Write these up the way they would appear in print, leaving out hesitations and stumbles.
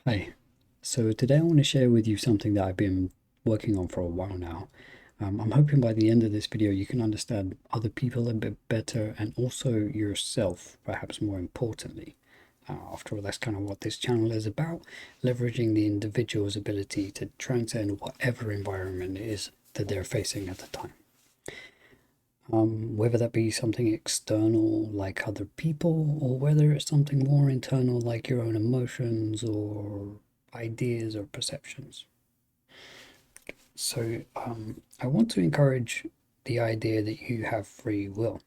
Hi. So today I want to share with you something that I've been working on for a while now. I'm hoping by the end of this video you can understand other people a bit better and also yourself, perhaps more importantly. After all, that's kind of what this channel is about, leveraging the individual's ability to transcend whatever environment it is that they're facing at the time. Whether that be something external like other people, or whether it's something more internal like your own emotions or ideas or perceptions. So, I want to encourage the idea that you have free will,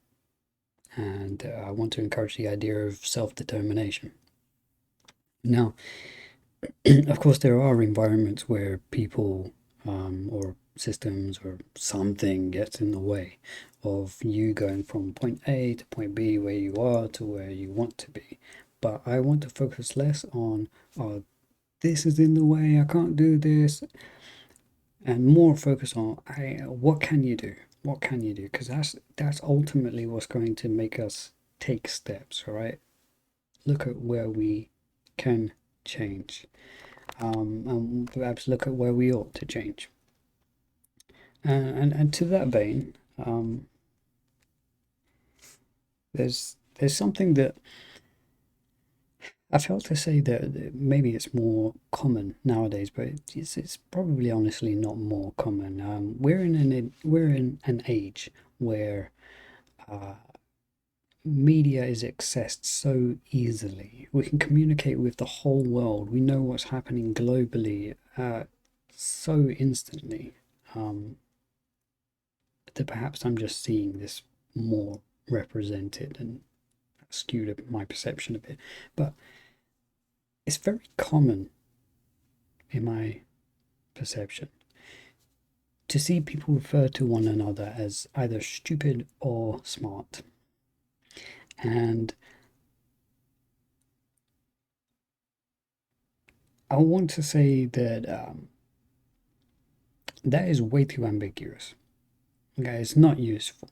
and I want to encourage the idea of self determination. Now, of course, there are environments where people or systems or something gets in the way of you going from point A to point B where you are to where you want to be. But I want to focus less on, oh, this is in the way, I can't do this, and more focus on, what can you do? What can you do? Because that's ultimately what's going to make us take steps, all right? Look at where we can change, and perhaps look at where we ought to change. And to that vein, there's something that I felt to say that maybe it's more common nowadays, but it's probably honestly not more common. We're in an age where uh, media is accessed so easily. We can communicate with the whole world. We know what's happening globally so instantly. Um, that perhaps I'm just seeing this more represented and skewed my perception a bit. But it's very common in my perception to see people refer to one another as either stupid or smart. And I want to say that that is way too ambiguous. Okay, it's not useful.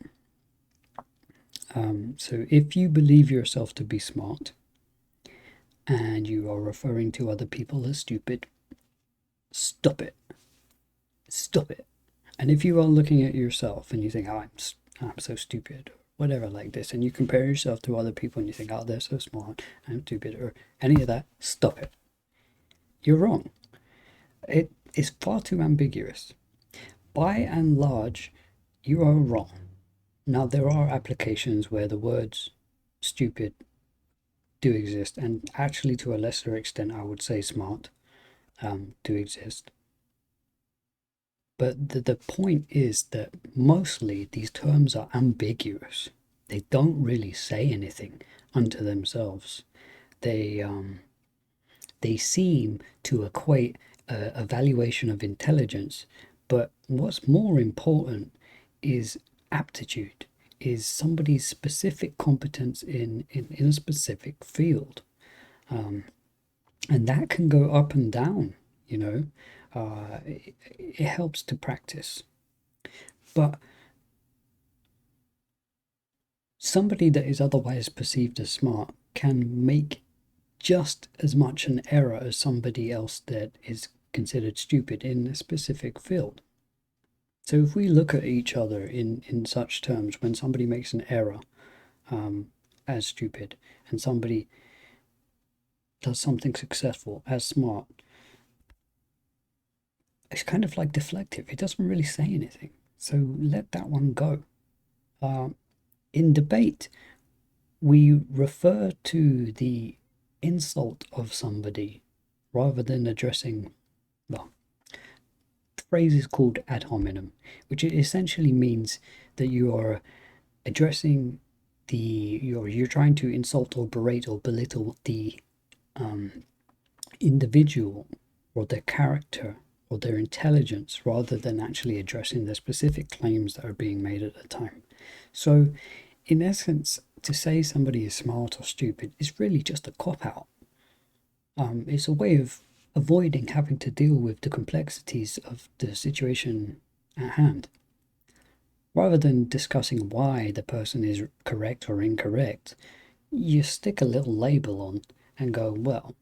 So if you believe yourself to be smart and you are referring to other people as stupid, stop it. Stop it. And if you are looking at yourself and you think, oh, I'm so stupid, or whatever like this, and you compare yourself to other people and you think, oh, they're so smart, I'm stupid, or any of that, stop it. You're wrong. It is far too ambiguous. By and large, you are wrong. Now, there are applications where the words stupid do exist, and actually, to a lesser extent, I would say smart do exist. But the point is that mostly these terms are ambiguous. They don't really say anything unto themselves. They they seem to equate a valuation of intelligence, but what's more important is aptitude, is somebody's specific competence in a specific field. And that can go up and down, you know. It helps to practice. But somebody that is otherwise perceived as smart can make just as much an error as somebody else that is considered stupid in a specific field. So if we look at each other in such terms, when somebody makes an error as stupid and somebody does something successful as smart, it's kind of like deflective. It doesn't really say anything. So let that one go. In debate, we refer to the insult of somebody rather than addressing, well, the phrase is called ad hominem, which essentially means that you are addressing you're trying to insult or berate or belittle the individual or their character or their intelligence rather than actually addressing the specific claims that are being made at the time. So, in essence, to say somebody is smart or stupid is really just a cop out. It's a way of avoiding having to deal with the complexities of the situation at hand. Rather than discussing why the person is correct or incorrect, you stick a little label on and go, well,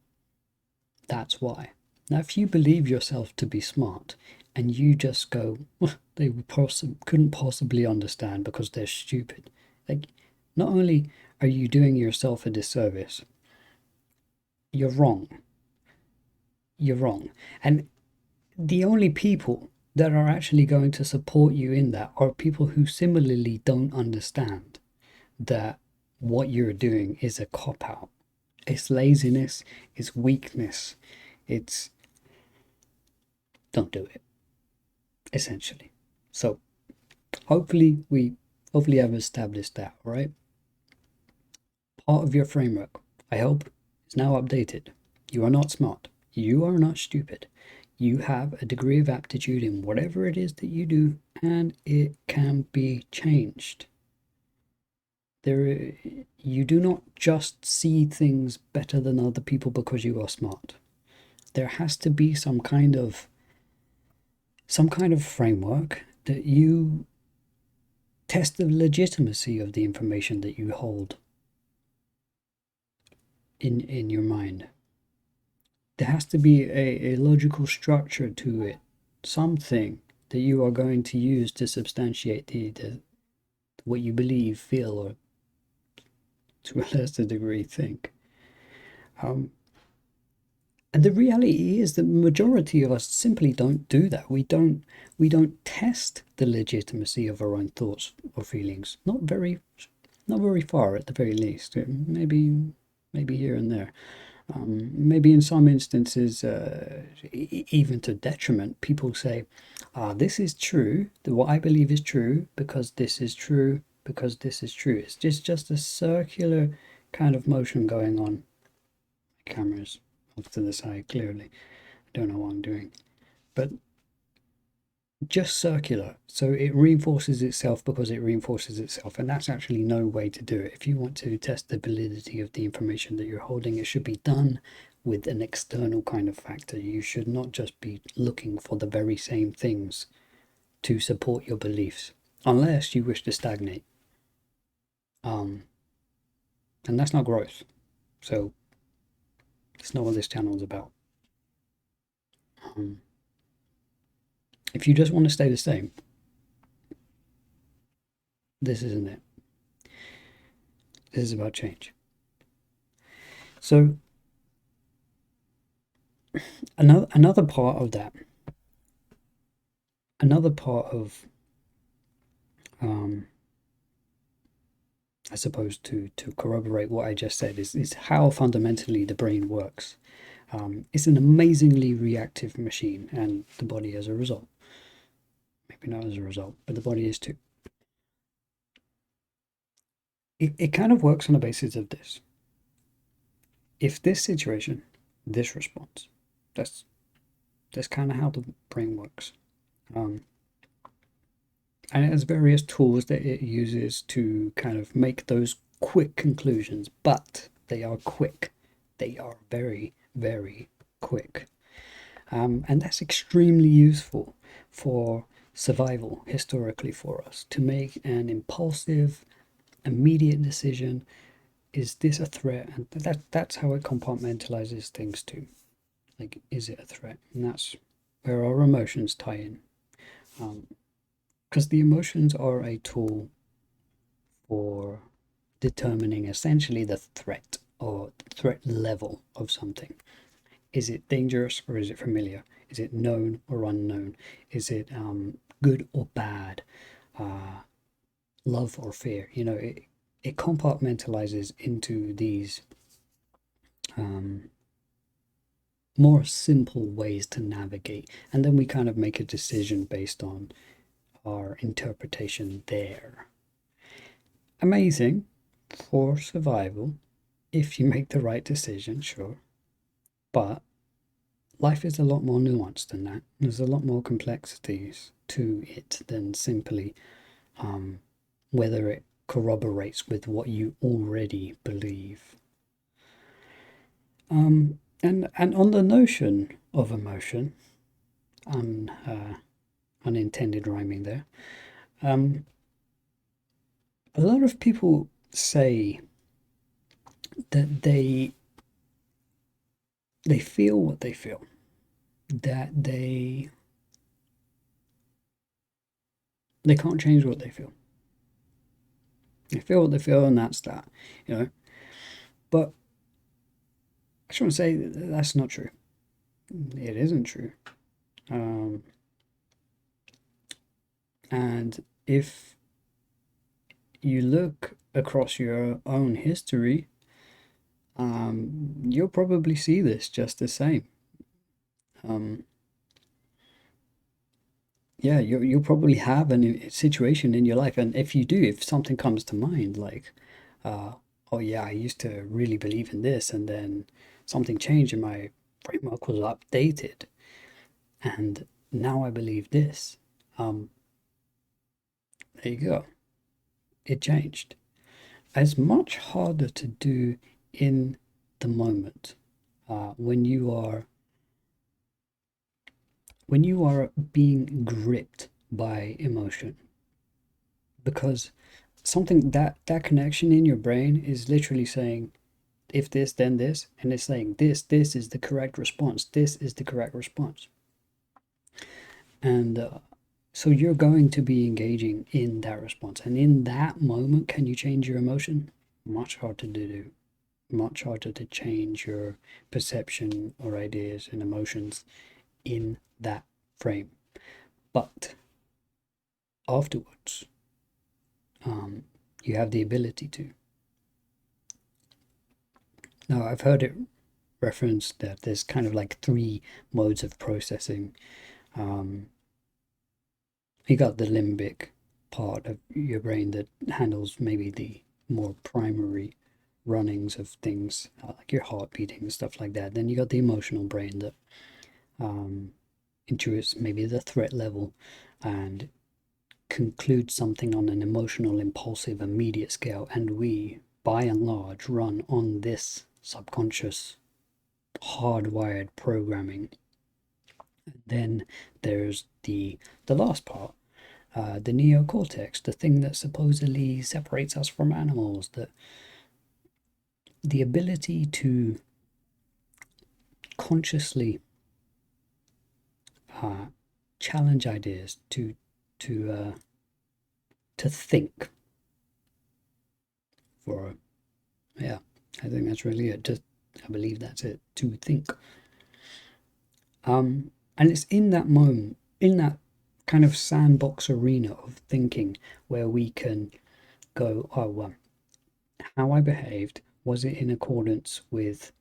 That's why. Now, if you believe yourself to be smart and you just go, well, they couldn't possibly understand because they're stupid. Like, not only are you doing yourself a disservice, you're wrong. You're wrong. And the only people that are actually going to support you in that are people who similarly don't understand that what you're doing is a cop out. It's laziness, it's weakness, it's don't do it, essentially. So hopefully I've established that, right? Part of your framework, I hope, is now updated. You are not smart. You are not stupid. You have a degree of aptitude in whatever it is that you do, and it can be changed. You do not just see things better than other people because you are smart. There has to be some kind of framework that you test the legitimacy of the information that you hold in your mind. There has to be a logical structure to it, something that you are going to use to substantiate the what you believe, feel, or to a lesser degree think. And the reality is that the majority of us simply don't do that. We don't test the legitimacy of our own thoughts or feelings. Not very far at the very least. Maybe here and there. Maybe in some instances, even to detriment, people say, this is true, what I believe is true, because this is true, because this is true. It's just a circular kind of motion going on. My camera's off to the side, clearly. I don't know what I'm doing. But just circular. So it reinforces itself because it reinforces itself. And that's actually no way to do it. If you want to test the validity of the information that you're holding, it should be done with an external kind of factor. You should not just be looking for the very same things to support your beliefs, unless you wish to stagnate. And that's not growth. So it's not what this channel is about. If you just want to stay the same, this isn't it. This is about change. So another part of that, another part of I suppose to corroborate what I just said is how fundamentally the brain works. It's an amazingly reactive machine, and the body as a result. Maybe not as a result, but the body is too. It kind of works on the basis of this. If this situation, this response. That's kind of how the brain works. And it has various tools that it uses to kind of make those quick conclusions, but they are quick. They are very, very quick. And that's extremely useful for survival historically for us, to make an impulsive, immediate decision. Is this a threat? And that's how it compartmentalizes things too. Like, is it a threat? And that's where our emotions tie in. Because the emotions are a tool for determining essentially the threat or threat level of something. Is it dangerous or is it familiar? Is it known or unknown? Is it good or bad? Love or fear? You know, it compartmentalizes into these more simple ways to navigate. And then we kind of make a decision based on our interpretation there. Amazing for survival if you make the right decision, sure. But life is a lot more nuanced than that. There's a lot more complexities to it than simply whether it corroborates with what you already believe. And on the notion of emotion, unintended rhyming there, a lot of people say that they they feel what they feel, that they can't change what they feel. They feel what they feel, and that's that, you know. But I just want to say that that's not true. It isn't true. Um, and if you look across your own history, you'll probably see this just the same. Um, yeah, you'll probably have a situation in your life, and if you do, if something comes to mind, like, uh, oh yeah, I used to really believe in this, and then something changed, and my framework was updated, and now I believe this. Um, there you go. It changed. It's much harder to do in the moment, when you are being gripped by emotion, because something that connection in your brain is literally saying, if this then this, and it's saying this is the correct response, this is the correct response. And so you're going to be engaging in that response, and in that moment, can you change your emotion? Much harder to do. Much harder to change your perception or ideas and emotions in that frame. But afterwards, um, you have the ability to. Now, I've heard it referenced that there's kind of like three modes of processing. Um, you got the limbic part of your brain that handles maybe the more primary runnings of things, like your heart beating and stuff like that. Then you got the emotional brain that um, intuits maybe the threat level and concludes something on an emotional, impulsive, immediate scale. And we, by and large, run on this subconscious, hardwired programming. Then there's the last part, the neocortex, the thing that supposedly separates us from animals, the ability to consciously uh, challenge ideas, to to think for yeah, I think that's really it. Just I believe that's it. To think. And it's in that moment, in that kind of sandbox arena of thinking, where we can go, oh well, how I behaved, was it in accordance with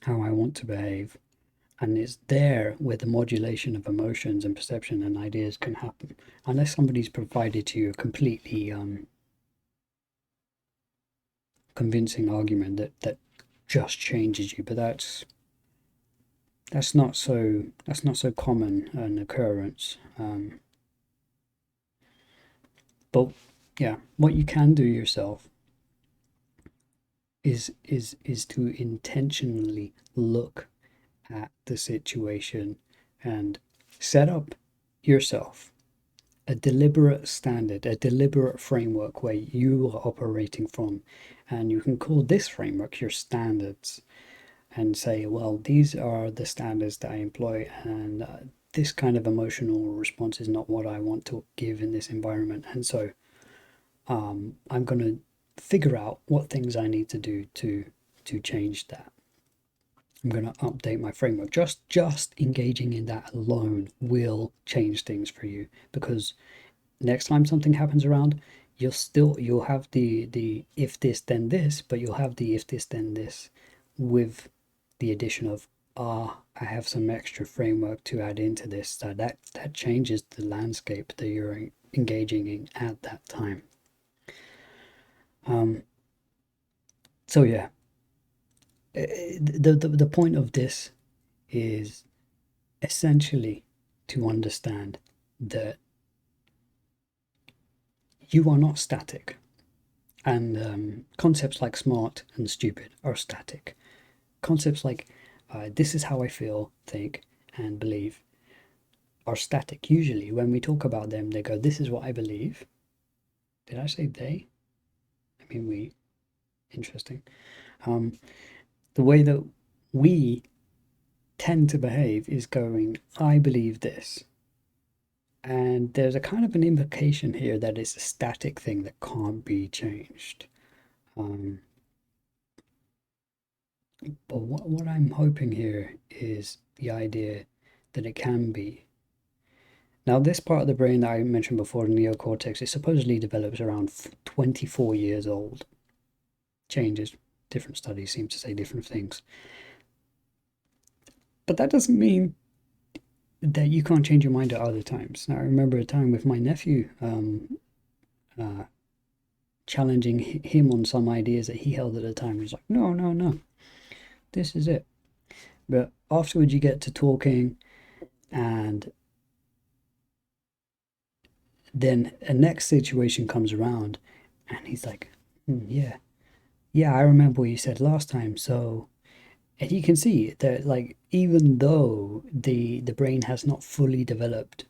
how I want to behave? And it's there where the modulation of emotions and perception and ideas can happen, unless somebody's provided to you a completely convincing argument that just changes you. But that's not so common an occurrence. But yeah, what you can do yourself is to intentionally look at the situation and set up yourself a deliberate standard, a deliberate framework where you are operating from, and you can call this framework your standards and say, well, these are the standards that I employ, and this kind of emotional response is not what I want to give in this environment, and so I'm going to figure out what things I need to do to change that. I'm going to update my framework. Just engaging in that alone will change things for you, because next time something happens around, you'll have the if this then this, but you'll have the if this then this with the addition of I have some extra framework to add into this, so that changes the landscape that you're engaging in at that time. um so yeah, the point of this is essentially to understand that you are not static, and concepts like smart and stupid are static. Concepts like this is how I feel, think, and believe are static. Usually, when we talk about them, they go, this is what I believe. Did I say they? I mean, we. Interesting. The way that we tend to behave is going, I believe this. And there's a kind of an implication here that it's a static thing that can't be changed. Um, but what I'm hoping here is the idea that it can be. Now, this part of the brain that I mentioned before, the neocortex, it supposedly develops around 24 years old. Changes. Different studies seem to say different things. But that doesn't mean that you can't change your mind at other times. Now, I remember a time with my nephew challenging him on some ideas that he held at the time. He's like, no, no, no, this is it. But afterwards, you get to talking, and then a next situation comes around, and he's like, yeah, yeah, I remember what you said last time. So, and you can see that, like, even though the brain has not fully developed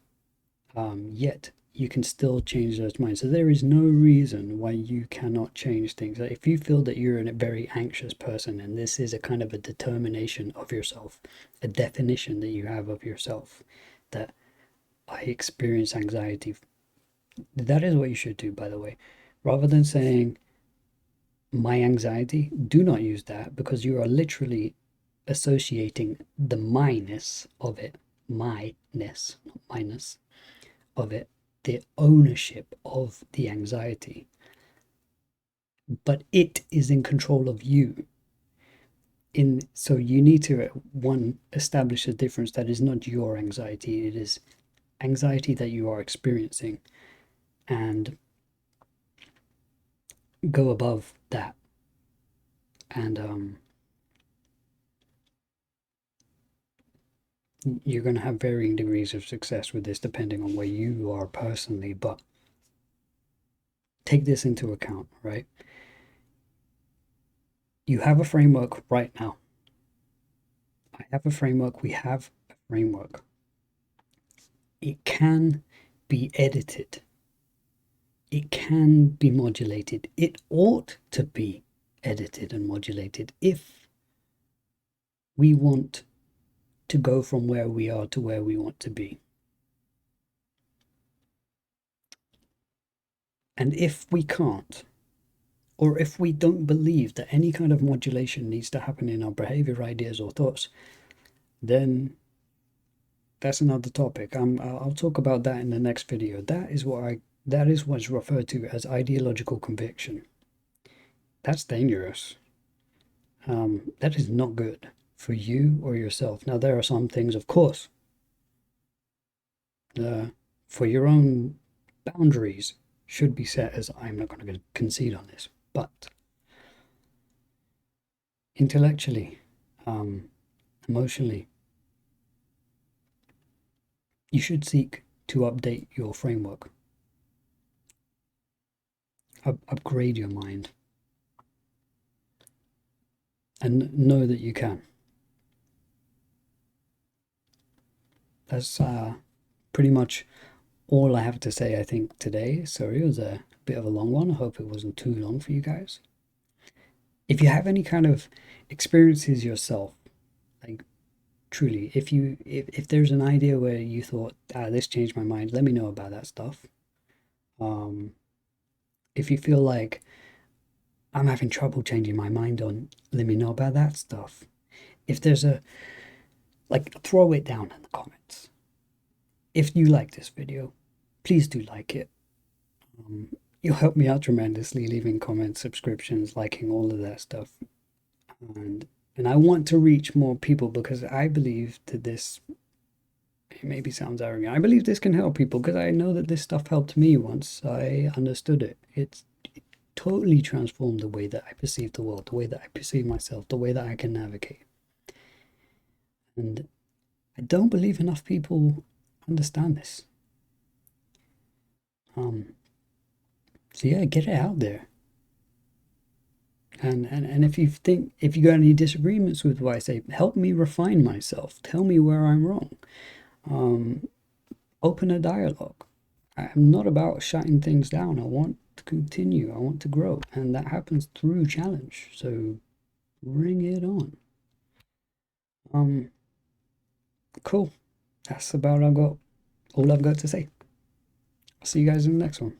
yet, you can still change those minds. So there is no reason why you cannot change things. Like, if you feel that you're a very anxious person, and this is a kind of a determination of yourself, a definition that you have of yourself, that I experience anxiety, that is what you should do, by the way. Rather than saying my anxiety, do not use that, because you are literally associating the minus of it, my-ness, not minus, of it, the ownership of the anxiety. But it is in control of you. So you need to, one, establish a difference that is not your anxiety, it is anxiety that you are experiencing, and go above that. And you're going to have varying degrees of success with this depending on where you are personally, but take this into account, right? You have a framework right now. I have a framework. We have a framework. It can be edited. It can be modulated. It ought to be edited and modulated if we want to go from where we are to where we want to be. And if we can't, or if we don't believe that any kind of modulation needs to happen in our behavior, ideas, or thoughts, then that's another topic. I'll talk about that in the next video. That is what's referred to as ideological conviction. That's dangerous. That is not good for you or yourself. Now, there are some things, of course, for your own boundaries should be set, as I'm not going to concede on this, but intellectually, emotionally, you should seek to update your framework, upgrade your mind, and know that you can. That's pretty much all I have to say, I think, today. Sorry, it was a bit of a long one. I hope it wasn't too long for you guys. If you have any kind of experiences yourself, like truly, if there's an idea where you thought, this changed my mind, let me know about that stuff. If you feel like I'm having trouble changing my mind on, let me know about that stuff. If there's throw it down in the comments. If you like this video, please do like it. You'll help me out tremendously, leaving comments, subscriptions, liking, all of that stuff. And I want to reach more people, because I believe that this, it maybe sounds arrogant, I believe this can help people, because I know that this stuff helped me once I understood it. It totally transformed the way that I perceive the world, the way that I perceive myself, the way that I can navigate. And I don't believe enough people understand this. So yeah, get it out there. And if you got any disagreements with what I say, help me refine myself. Tell me where I'm wrong. Open a dialogue. I'm not about shutting things down. I want to continue. I want to grow, and that happens through challenge. So bring it on. Cool. That's about all I've got to say. I'll see you guys in the next one.